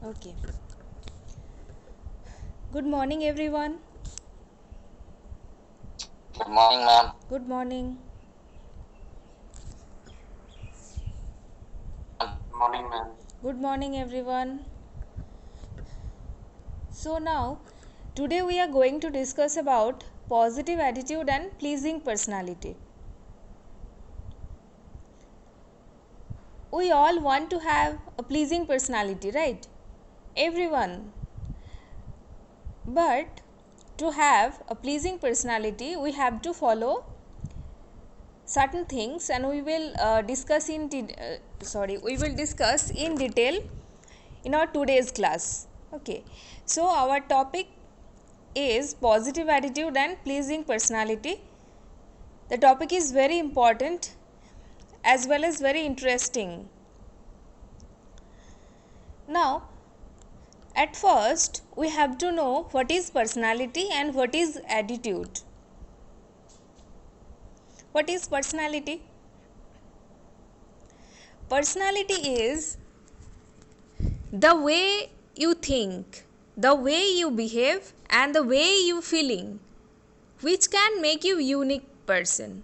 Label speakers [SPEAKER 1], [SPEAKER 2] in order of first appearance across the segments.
[SPEAKER 1] Okay. Good morning, everyone.
[SPEAKER 2] Good morning, ma'am.
[SPEAKER 1] Good morning.
[SPEAKER 2] Good morning, ma'am.
[SPEAKER 1] Good morning, everyone. So now, today we are going to discuss about positive attitude and pleasing personality. We all want to have a pleasing personality, right? Everyone. But to have a pleasing personality, we have to follow certain things, and we will discuss in detail in our today's class. Okay, so our topic is positive attitude and pleasing personality. The topic is very important as well as very interesting. Now, at first we have to know what is personality and what is attitude. What is personality? Personality is the way you think, the way you behave, and the way you feeling, which can make you unique person.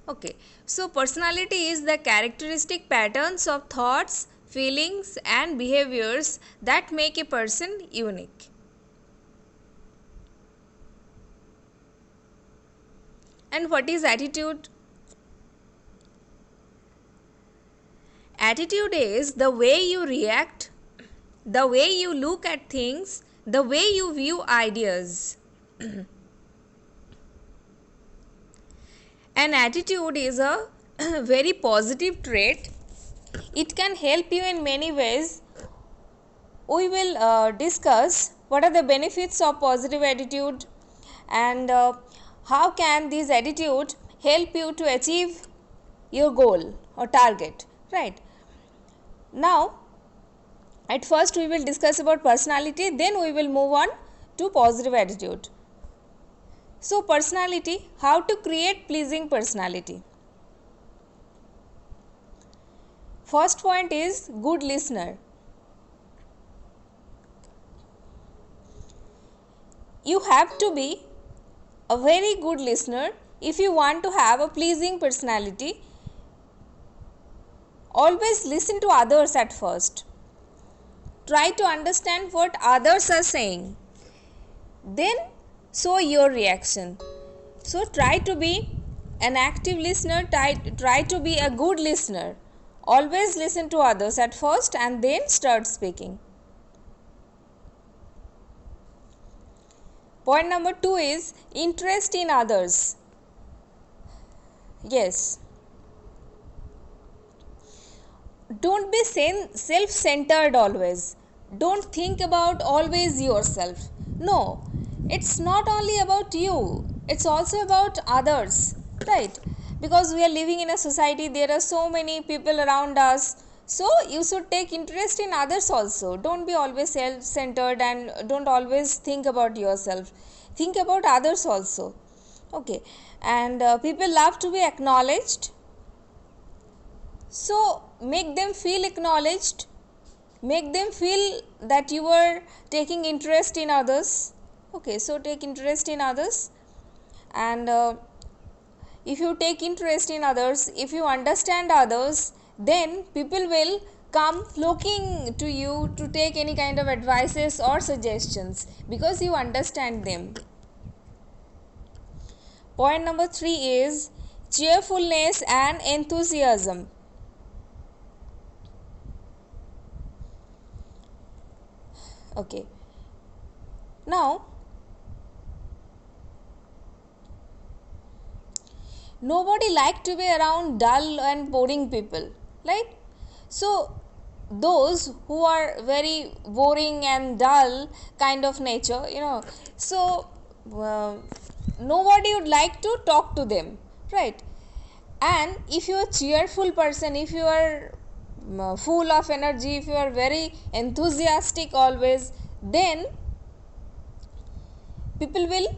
[SPEAKER 1] Okay, so personality is the characteristic patterns of thoughts, feelings, and behaviors that make a person unique. And what is attitude? Attitude is the way you react, the way you look at things, the way you view ideas. An attitude is a very positive trait. It can help you in many ways. We will discuss what are the benefits of positive attitude and how can this attitude help you to achieve your goal or target, right? Now, at first we will discuss about personality, then we will move on to positive attitude. So, personality, how to create pleasing personality. First point is good listener. You have to be a very good listener if you want to have a pleasing personality. Always listen to others at first. Try to understand what others are saying. Then show your reaction. So try to be an active listener, try to be a good listener. Always listen to others at first and then start speaking. Point number 2 is interest in others. Yes. Don't be self-centered always. Don't think about always yourself. No, it's not only about you, it's also about others, right? Because we are living in a society, there are so many people around us. So you should take interest in others also. Don't be always self-centered and don't always think about yourself. Think about others also. Okay, and people love to be acknowledged, so make them feel acknowledged, make them feel that you are taking interest in others. Okay, so take interest in others, and if you take interest in others, if you understand others, then people will come flocking to you to take any kind of advices or suggestions because you understand them. Point number 3 is cheerfulness and enthusiasm. Okay, now nobody like to be around dull and boring people, right? So those who are very boring and dull kind of nature, so uh, nobody would like to talk to them, right? And if you are a cheerful person, if you are full of energy, if you are very enthusiastic always, then people will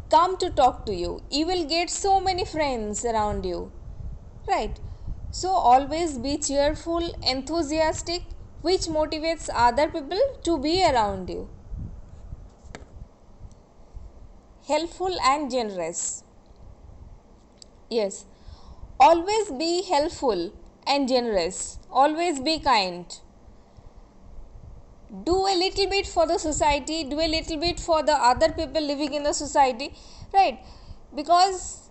[SPEAKER 1] come to talk to you. You will get so many friends around you, right? So always be cheerful, enthusiastic, which motivates other people to be around you. Helpful and generous. Yes, always be helpful and generous, always be kind. Do a little bit for the society, do a little bit for the other people living in the society, right? Because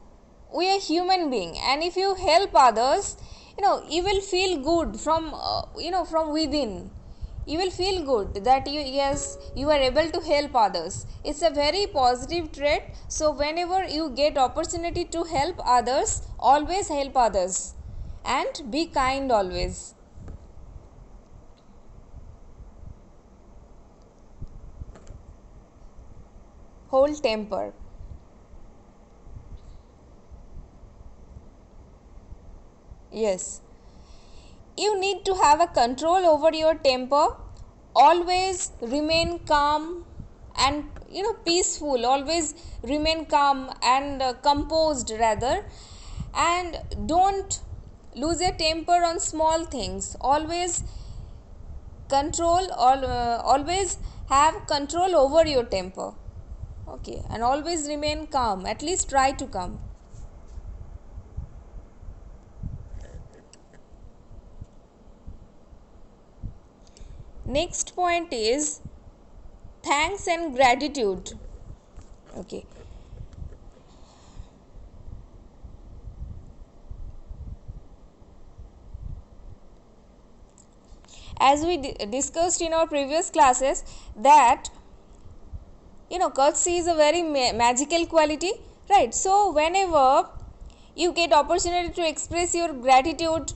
[SPEAKER 1] we are human being, and if you help others, you will feel good from from within. You will feel good that you are able to help others. It's a very positive trait. So whenever you get opportunity to help others, always help others and be kind always. Hold temper. Yes, you need to have a control over your temper. Always remain calm and peaceful. Always remain calm and composed rather, and don't lose your temper on small things. Always always have control over your temper. Okay, and always remain calm. At least try to calm. Next point is thanks and gratitude. Okay, as we discussed in our previous classes, that courtesy is a very magical quality, right? So whenever you get opportunity to express your gratitude,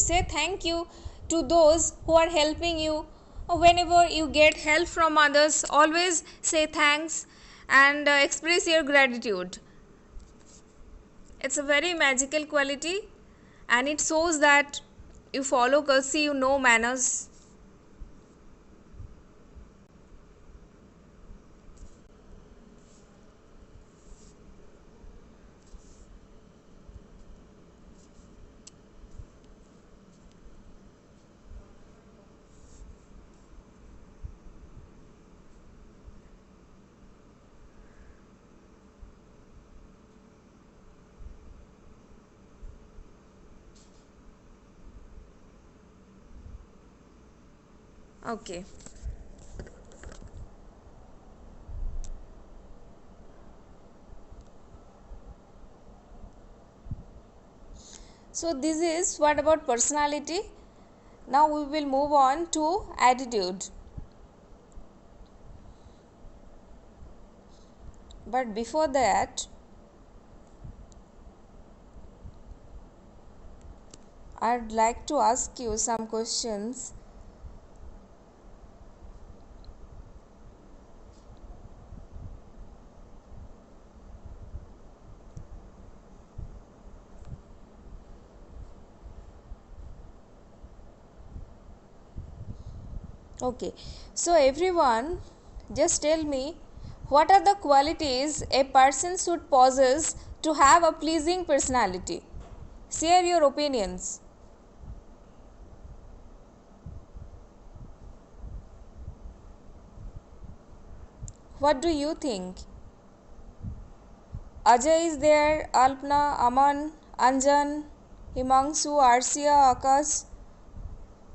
[SPEAKER 1] say thank you to those who are helping you. Or whenever you get help from others, always say thanks and express your gratitude. It's a very magical quality, and it shows that you follow courtesy, you know manners. Okay. So this is what about personality. Now we will move on to attitude. But before that, I'd like to ask you some questions. Okay, so everyone, just tell me, what are the qualities a person should possess to have a pleasing personality? Share your opinions. What do you think? Ajay is there, Alpna, Aman, Anjan, Himangshu, Arsia, Akash,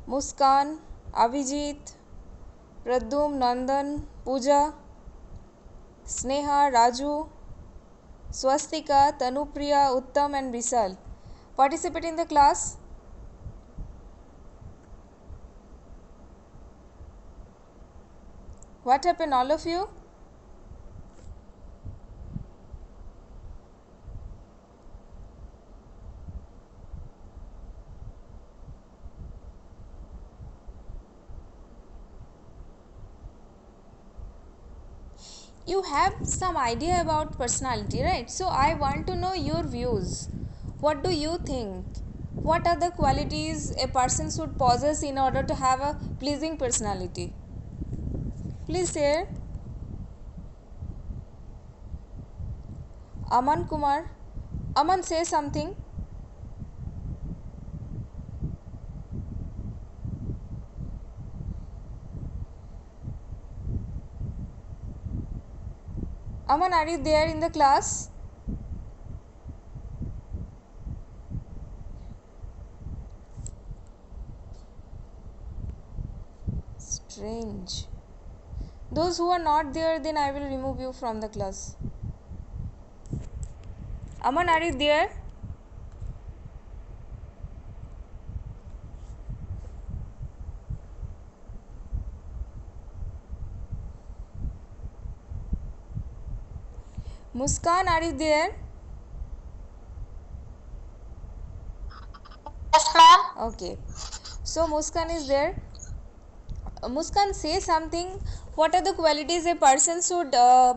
[SPEAKER 1] Muskan, Abhijit, Pradyum, Nandan, Pooja, Sneha, Raju, Swastika, Tanupriya, Uttam and Vishal. Participate in the class. What happened, all of you? You have some idea about personality, right? So I want to know your views. What do you think? What are the qualities a person should possess in order to have a pleasing personality? Please share. Aman Kumar. Aman, say something. Aman, are you there in the class? Strange. Those who are not there, then I will remove you from the class. Aman, are you there? Muskan, are you there?
[SPEAKER 3] Yes, ma'am.
[SPEAKER 1] Okay. So Muskan is there. Muskan, say something. What are the qualities a person should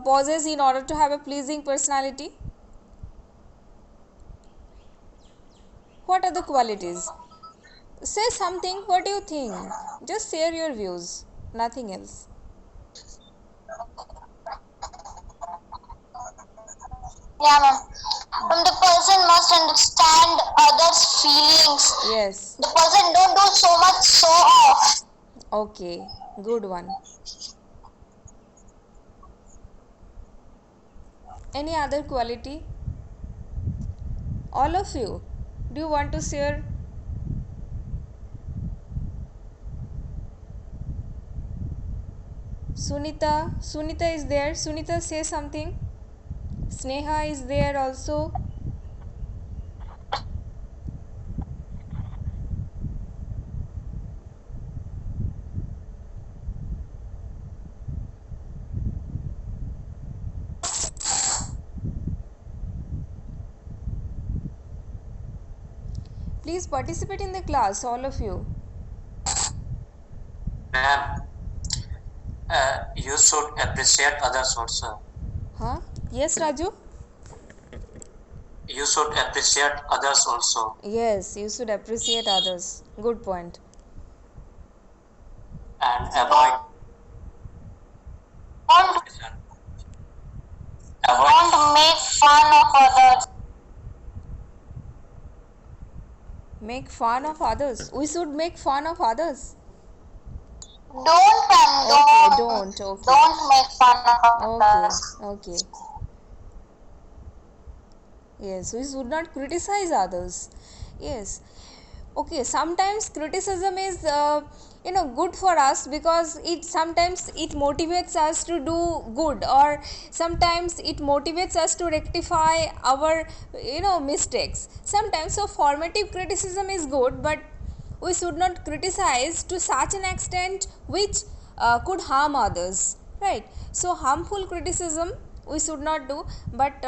[SPEAKER 1] possess in order to have a pleasing personality? What are the qualities? Say something. What do you think? Just share your views. Nothing else.
[SPEAKER 3] Yeah, ma'am. The person must understand others' feelings.
[SPEAKER 1] Yes.
[SPEAKER 3] The person don't do so much show off.
[SPEAKER 1] Okay. Good one. Any other quality? All of you. Do you want to share? Sunita. Sunita is there. Sunita, say something. Sneha is there also. Please participate in the class, all of you.
[SPEAKER 2] Ma'am, you should appreciate others also.
[SPEAKER 1] Huh? Yes, Raju?
[SPEAKER 2] You should appreciate others also.
[SPEAKER 1] Yes, you should appreciate others. Good point.
[SPEAKER 2] And avoid
[SPEAKER 3] Don't,
[SPEAKER 2] avoid
[SPEAKER 3] don't make fun of others.
[SPEAKER 1] Make fun of others. We should make fun of others.
[SPEAKER 3] Don't, ma'am.
[SPEAKER 1] Okay,
[SPEAKER 3] Don't.
[SPEAKER 1] don't. Okay.
[SPEAKER 3] Don't make fun of
[SPEAKER 1] Okay.
[SPEAKER 3] others.
[SPEAKER 1] Okay. Yes, we should not criticize others. Yes. Okay, sometimes criticism is good for us because it sometimes it motivates us to do good, or sometimes it motivates us to rectify our mistakes sometimes. So formative criticism is good, but we should not criticize to such an extent which could harm others, right? So harmful criticism we should not do, but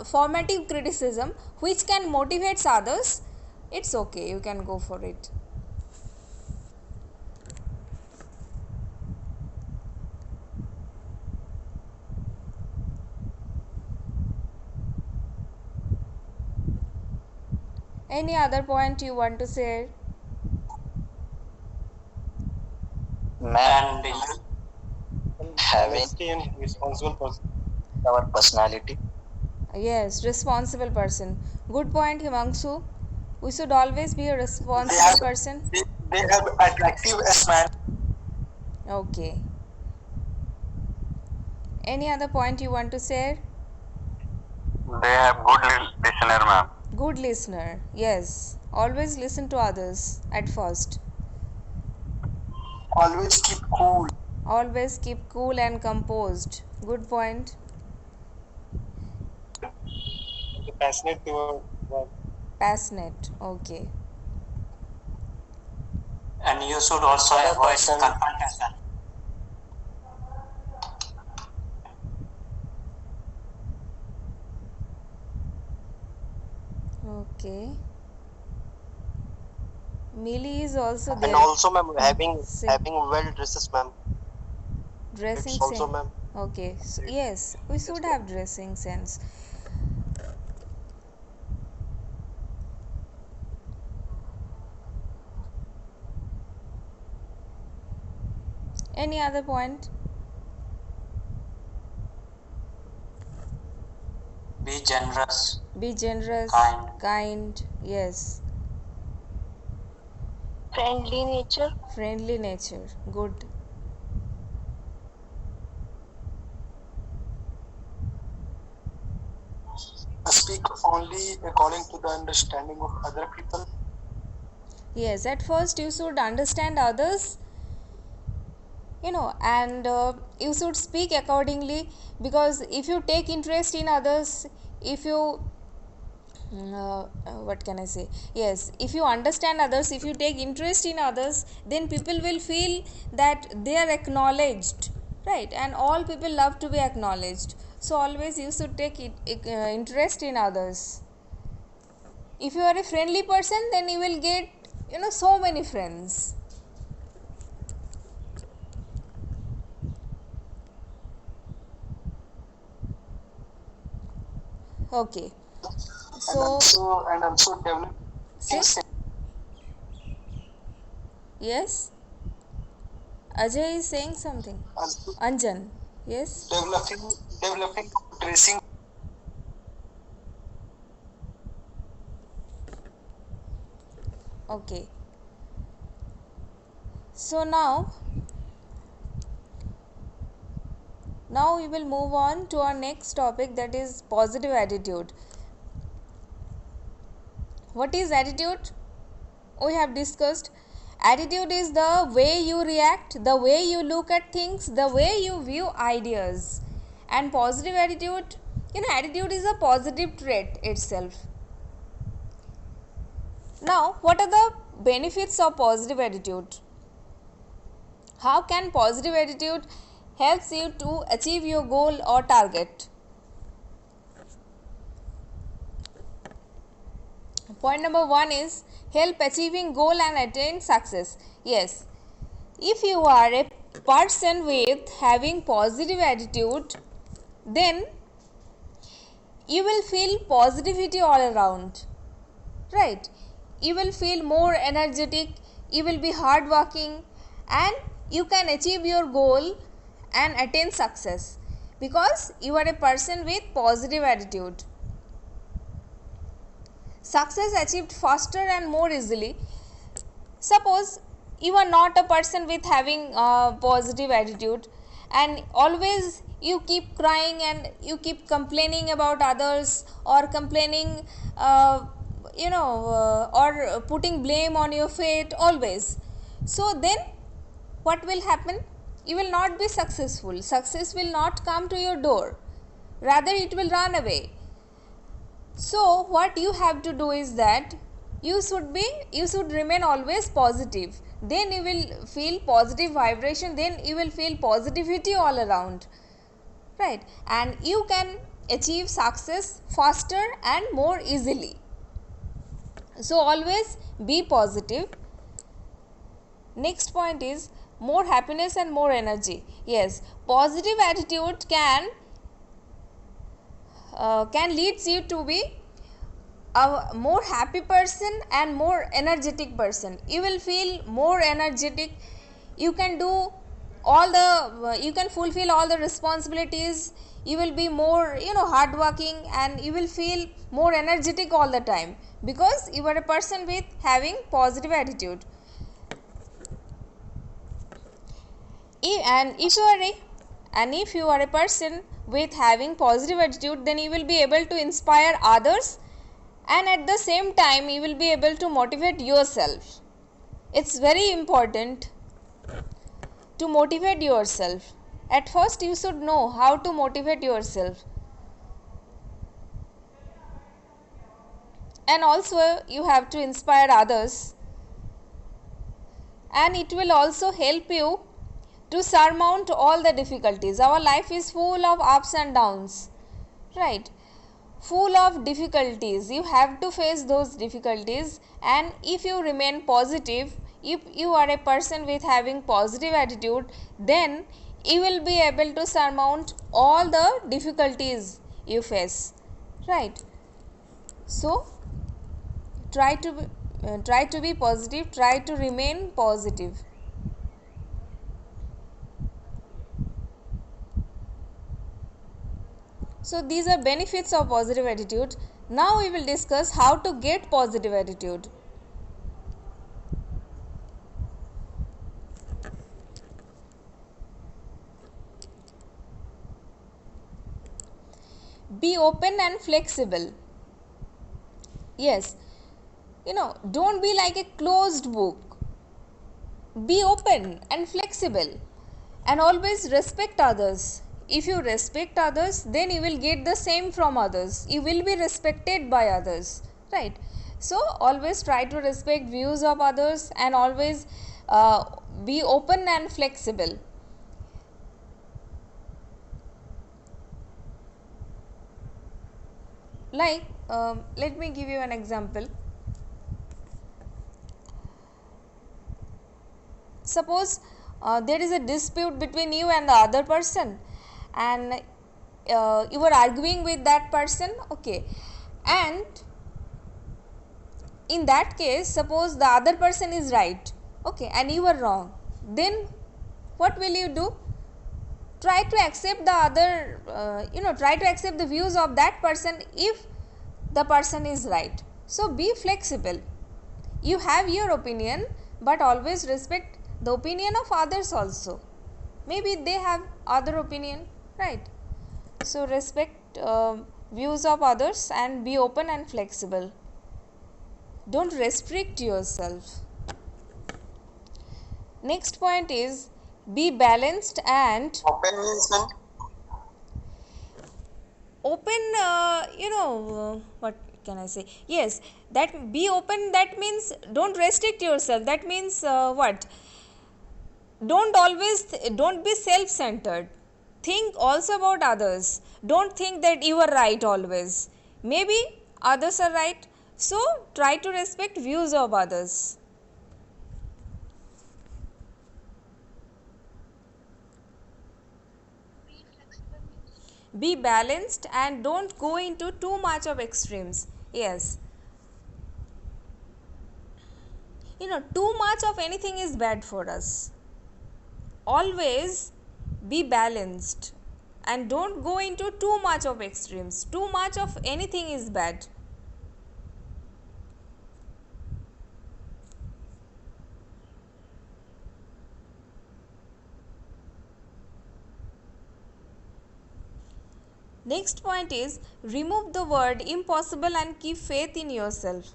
[SPEAKER 1] formative criticism which can motivate others, it's okay, you can go for it. Any other point you want to share?
[SPEAKER 2] and you
[SPEAKER 4] Having a responsible person our personality.
[SPEAKER 1] Yes, responsible person. Good point, Himanshu. We should always be a
[SPEAKER 4] They
[SPEAKER 1] responsible
[SPEAKER 4] have
[SPEAKER 1] person.
[SPEAKER 4] they have attractive as man.
[SPEAKER 1] Okay. Any other point you want to share?
[SPEAKER 4] They have good listener, ma'am.
[SPEAKER 1] Good listener. Yes. Always listen to others at first.
[SPEAKER 4] Always keep cool.
[SPEAKER 1] Always keep cool and composed. Good point.
[SPEAKER 4] Passionate toward work.
[SPEAKER 1] Passionate. Okay.
[SPEAKER 2] and you should also
[SPEAKER 4] Other
[SPEAKER 2] avoid
[SPEAKER 4] person-
[SPEAKER 2] confrontation.
[SPEAKER 1] Okay. Millie is also
[SPEAKER 4] And
[SPEAKER 1] there.
[SPEAKER 4] also, ma'am, having
[SPEAKER 1] Say-
[SPEAKER 4] having well dresses, ma'am.
[SPEAKER 1] Dressing
[SPEAKER 4] It's also,
[SPEAKER 1] sense.
[SPEAKER 4] ma'am.
[SPEAKER 1] Okay. So, yes, we should have dressing sense. Any other point?
[SPEAKER 2] Be generous.
[SPEAKER 1] Be generous, kind, yes.
[SPEAKER 3] Friendly nature.
[SPEAKER 1] Friendly nature, good.
[SPEAKER 5] speak only according to the understanding of other people.
[SPEAKER 1] Yes, at first you should understand others, and you should speak accordingly, because if you take interest in others, if you what can I say, yes, if you understand others, if you take interest in others, then people will feel that they are acknowledged, right? And all people love to be acknowledged, so always you should take interest in others. If you are a friendly person, then you will get so many friends. Okay, so
[SPEAKER 5] And also developing
[SPEAKER 1] say yes. Ajay is saying something.
[SPEAKER 5] also
[SPEAKER 1] Anjan, yes.
[SPEAKER 5] developing tracing.
[SPEAKER 1] Okay. So now we will move on to our next topic, that is positive attitude. What is attitude? We have discussed. Attitude is the way you react, the way you look at things, the way you view ideas. And positive attitude, attitude is a positive trait itself. Now, what are the benefits of positive attitude? How can positive attitude helps you to achieve your goal or target? Point number 1 is help achieving goal and attain success. Yes, if you are a person with having positive attitude, then you will feel positivity all around, right? You will feel more energetic, you will be hardworking, and you can achieve your goal and attain success because you are a person with positive attitude. Success achieved faster and more easily. Suppose you are not a person with having a positive attitude, and always you keep crying and you keep complaining about others, or complaining or putting blame on your fate always. So then what will happen? You will not be successful. Success will not come to your door, rather it will run away. So what you have to do is that you should remain always positive, then you will feel positive vibration, then you will feel positivity all around, right? And you can achieve success faster and more easily. So always be positive. Next point is more happiness and more energy. Yes, positive attitude can leads you to be a more happy person and more energetic person. You will feel more energetic, you can do all the you can fulfill all the responsibilities, you will be more hardworking, and you will feel more energetic all the time because you are a person with having positive attitude. If you are a person with having positive attitude, then you will be able to inspire others, and at the same time you will be able to motivate yourself. It's very important to motivate yourself. At first you should know how to motivate yourself, and also you have to inspire others, and it will also help you to surmount all the difficulties. Our life is full of ups and downs, right? Full of difficulties. You have to face those difficulties, and if you remain positive, if you are a person with having positive attitude, then you will be able to surmount all the difficulties you face, right? So try to be positive, try to remain positive. So these are benefits of positive attitude. Now we will discuss how to get positive attitude. Be open and flexible. Yes, don't be like a closed book. Be open and flexible and always respect others. If you respect others, then you will get the same from others. You will be respected by others, right? So, always try to respect views of others and always be open and flexible. Like, let me give you an example. Suppose there is a dispute between you and the other person, and you were arguing with that person, okay, and in that case, suppose the other person is right, okay, and you are wrong, then what will you do? Try to accept the other, try to accept the views of that person if the person is right. So be flexible. You have your opinion, but always respect the opinion of others also. Maybe they have other opinion, right? So respect views of others and be open and flexible. Don't restrict yourself. Next point is be balanced and
[SPEAKER 5] Open means
[SPEAKER 1] open. What can I say? Yes, that be open, that means don't restrict yourself. That means what? Don't be self-centered. Think also about others. Don't think that you are right always. Maybe others are right. So try to respect views of others. Be balanced and don't go into too much of extremes. Yes. Too much of anything is bad for us. Always be balanced and don't go into too much of extremes. Too much of anything is bad. Next point is remove the word impossible and keep faith in yourself.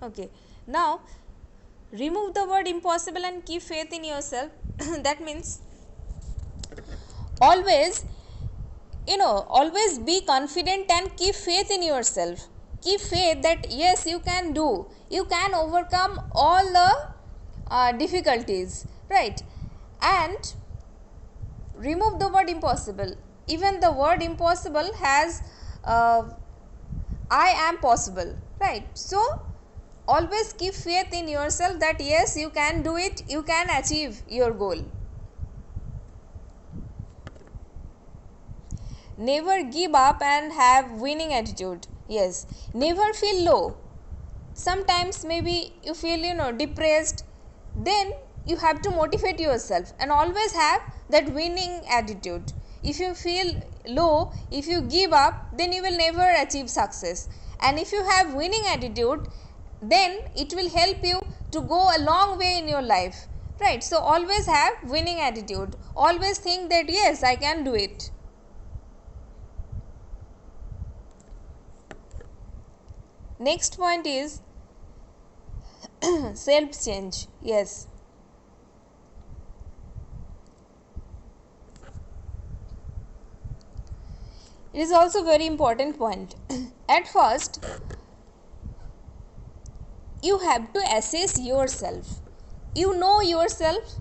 [SPEAKER 1] Okay, now remove the word impossible and keep faith in yourself. That means always always be confident and keep faith in yourself. Keep faith that yes, you can do, you can overcome all the difficulties, right? And remove the word impossible. Even the word impossible has I am possible, right? So always keep faith in yourself that yes, you can do it, you can achieve your goal. Never give up and have winning attitude. Yes, never feel low. Sometimes maybe you feel depressed, then you have to motivate yourself and always have that winning attitude. If you feel low, if you give up, then you will never achieve success. And if you have winning attitude, then it will help you to go a long way in your life, right? So always have winning attitude. Always think that yes, I can do it. Next point is self change. Yes, it is also very important point. At first, you have to assess yourself. You know yourself